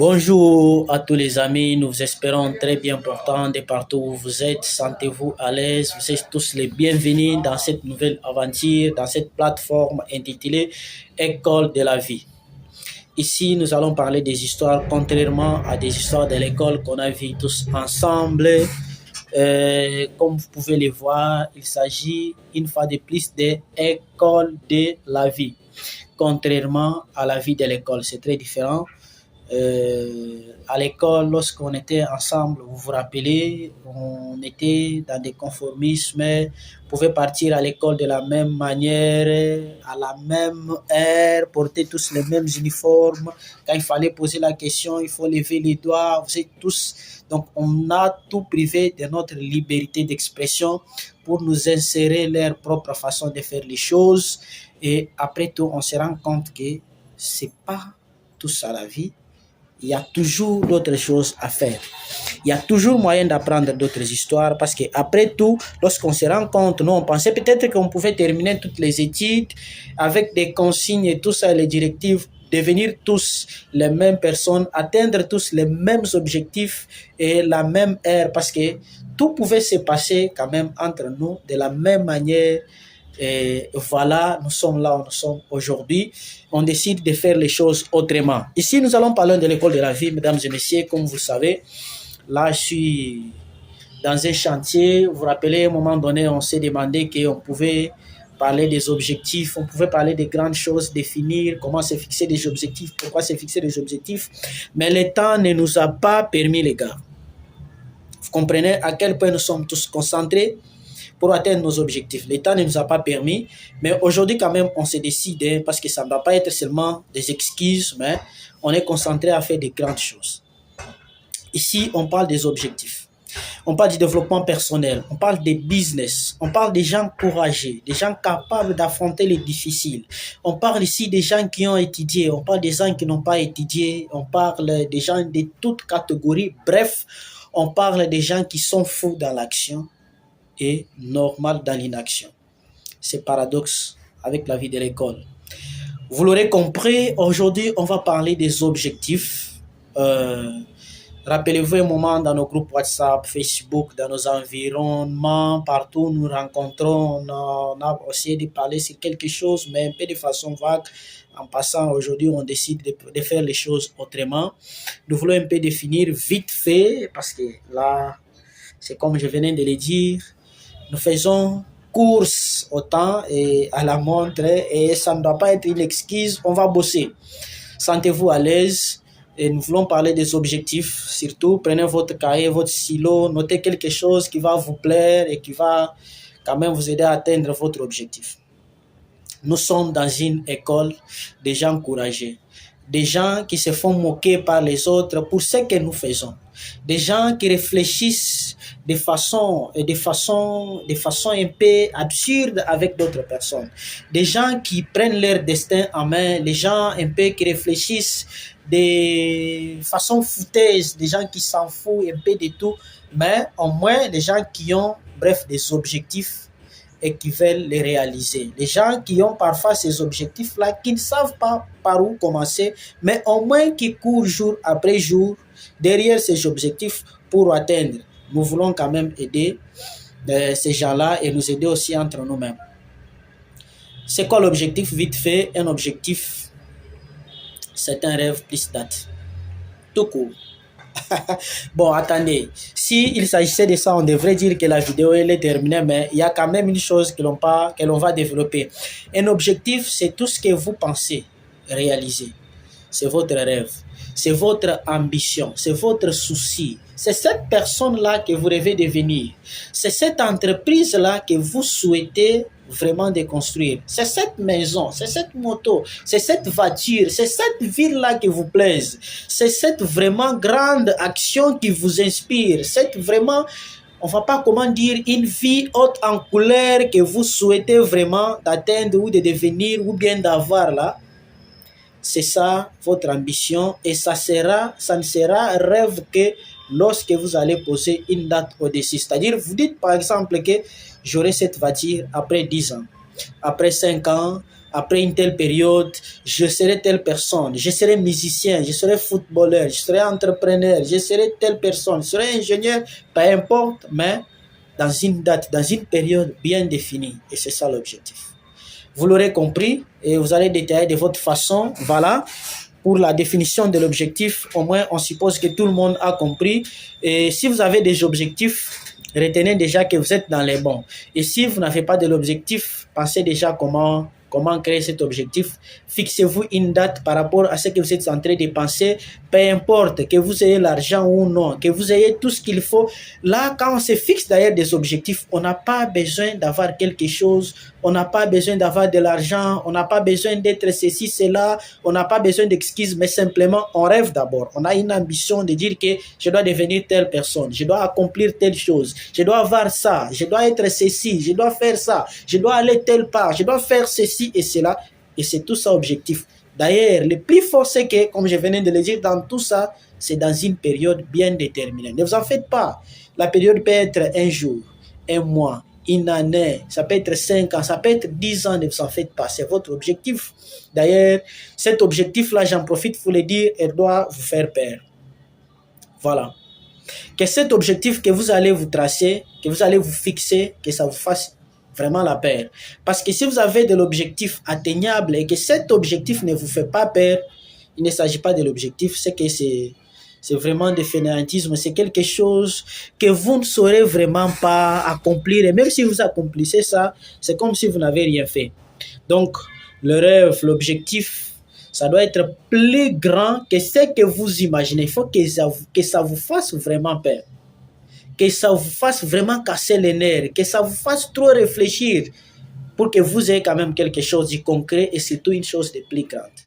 Bonjour à tous les amis, nous espérons très bien portant de partout où vous êtes. Sentez-vous à l'aise, vous êtes tous les bienvenus dans cette nouvelle aventure, dans cette plateforme intitulée École de la vie. Ici, nous allons parler des histoires, contrairement à des histoires de l'école qu'on a vues tous ensemble. Comme vous pouvez le voir, il s'agit une fois de plus d'école de la vie. Contrairement à la vie de l'école, c'est très différent. À l'école, lorsqu'on était ensemble, vous vous rappelez, on était dans des conformismes, on pouvait partir à l'école de la même manière, à la même heure, porter tous les mêmes uniformes. Quand il fallait poser la question, il faut lever les doigts, vous êtes tous. Donc, on a tout privé de notre liberté d'expression pour nous insérer leur propre façon de faire les choses. Et après tout, on se rend compte que c'est pas tout ça la vie. Il y a toujours d'autres choses à faire. Il y a toujours moyen d'apprendre d'autres histoires parce qu'après tout, lorsqu'on se rend compte, nous, on pensait peut-être qu'on pouvait terminer toutes les études avec des consignes et tout ça, les directives, devenir tous les mêmes personnes, atteindre tous les mêmes objectifs et la même ère parce que tout pouvait se passer quand même entre nous de la même manière. Et voilà, nous sommes là où nous sommes aujourd'hui. On décide de faire les choses autrement. Ici, nous allons parler de l'école de la vie, mesdames et messieurs, comme vous le savez. Là, je suis dans un chantier. Vous vous rappelez, à un moment donné, on s'est demandé qu'on pouvait parler des objectifs, on pouvait parler des grandes choses, définir comment se fixer des objectifs, pourquoi se fixer des objectifs. Mais le temps ne nous a pas permis, les gars. Vous comprenez à quel point nous sommes tous concentrés pour atteindre nos objectifs. Le temps ne nous a pas permis, mais aujourd'hui quand même on se décide parce que ça ne va pas être seulement des excuses, mais on est concentré à faire des grandes choses. Ici, on parle des objectifs. On parle du développement personnel, on parle des business, on parle des gens courageux, des gens capables d'affronter les difficiles. On parle ici des gens qui ont étudié, on parle des gens qui n'ont pas étudié, on parle des gens de toutes catégories. Bref, on parle des gens qui sont fous dans l'action et normal dans l'inaction. C'est paradoxe avec la vie de l'école. Vous l'aurez compris, aujourd'hui, on va parler des objectifs. Rappelez-vous un moment dans nos groupes WhatsApp, Facebook, dans nos environnements, partout où nous rencontrons, on a essayé de parler sur quelque chose, mais un peu de façon vague. En passant, aujourd'hui, on décide de faire les choses autrement. Nous voulons un peu définir vite fait, parce que là, c'est comme je venais de le dire, nous faisons course au temps et à la montre et ça ne doit pas être une excuse, on va bosser. Sentez-vous à l'aise et nous voulons parler des objectifs. Surtout, prenez votre cahier, votre stylo, notez quelque chose qui va vous plaire et qui va quand même vous aider à atteindre votre objectif. Nous sommes dans une école de gens courageux, des gens qui se font moquer par les autres pour ce que nous faisons, des gens qui réfléchissent de façon un peu absurde avec d'autres personnes, des gens qui prennent leur destin en main, les gens un peu qui réfléchissent de façon fouteuse, des gens qui s'en foutent un peu de tout, mais au moins des gens qui ont, bref, des objectifs et qui veulent les réaliser. Les gens qui ont parfois ces objectifs-là, qui ne savent pas par où commencer, mais au moins qui courent jour après jour derrière ces objectifs pour atteindre. Nous voulons quand même aider ces gens-là et nous aider aussi entre nous-mêmes. C'est quoi l'objectif? Vite fait, un objectif, c'est un rêve plus date. Tout court. Bon, attendez. S'il s'agissait de ça, on devrait dire que la vidéo elle est terminée, mais il y a quand même une chose que l'on va développer. Un objectif, c'est tout ce que vous pensez réaliser. C'est votre rêve, c'est votre ambition, c'est votre souci. C'est cette personne-là que vous rêvez devenir. C'est cette entreprise-là que vous souhaitez vraiment de construire. C'est cette maison, c'est cette moto, c'est cette voiture, c'est cette ville-là qui vous plaise. C'est cette vraiment grande action qui vous inspire. C'est vraiment, on ne va pas comment dire, une vie haute en couleur que vous souhaitez vraiment d'atteindre ou de devenir ou bien d'avoir là. C'est ça votre ambition et ça ne sera un rêve que lorsque vous allez poser une date au-dessus. C'est-à-dire, vous dites par exemple que j'aurai cette voiture après 10 ans, après 5 ans, après une telle période, je serai telle personne, je serai musicien, je serai footballeur, je serai entrepreneur, je serai telle personne, je serai ingénieur, peu importe, mais dans une date, dans une période bien définie. Et c'est ça l'objectif. Vous l'aurez compris et vous allez détailler de votre façon. Voilà, pour la définition de l'objectif, au moins on suppose que tout le monde a compris. Et si vous avez des objectifs, retenez déjà que vous êtes dans les bons. Et si vous n'avez pas de l'objectif, pensez déjà comment créer cet objectif. Fixez-vous une date par rapport à ce que vous êtes en train de penser, peu importe que vous ayez l'argent ou non, que vous ayez tout ce qu'il faut. Là, quand on se fixe derrière des objectifs, on n'a pas besoin d'avoir quelque chose, on n'a pas besoin d'avoir de l'argent, on n'a pas besoin d'être ceci, cela, on n'a pas besoin d'excuses, mais simplement on rêve d'abord. On a une ambition de dire que je dois devenir telle personne, je dois accomplir telle chose, je dois avoir ça, je dois être ceci, je dois faire ça, je dois aller telle part, je dois faire ceci et cela, et c'est tout ça objectif. D'ailleurs, le plus fort, c'est que, comme je venais de le dire, dans tout ça, c'est dans une période bien déterminée. Ne vous en faites pas. La période peut être un jour, un mois, une année, ça peut être 5 ans, ça peut être 10 ans, ne vous en faites pas. C'est votre objectif. D'ailleurs, cet objectif-là, j'en profite pour le dire, il doit vous faire peur. Voilà. Que cet objectif que vous allez vous tracer, que vous allez vous fixer, que ça vous fasse vraiment la peur. Parce que si vous avez de l'objectif atteignable et que cet objectif ne vous fait pas peur, il ne s'agit pas de l'objectif, c'est que c'est vraiment du fainéantisme, c'est quelque chose que vous ne saurez vraiment pas accomplir. Et même si vous accomplissez ça, c'est comme si vous n'avez rien fait. Donc, le rêve, l'objectif, ça doit être plus grand que ce que vous imaginez. Il faut que ça vous fasse vraiment peur. Que ça vous fasse vraiment casser les nerfs, que ça vous fasse trop réfléchir pour que vous ayez quand même quelque chose de concret et surtout une chose de plus grande.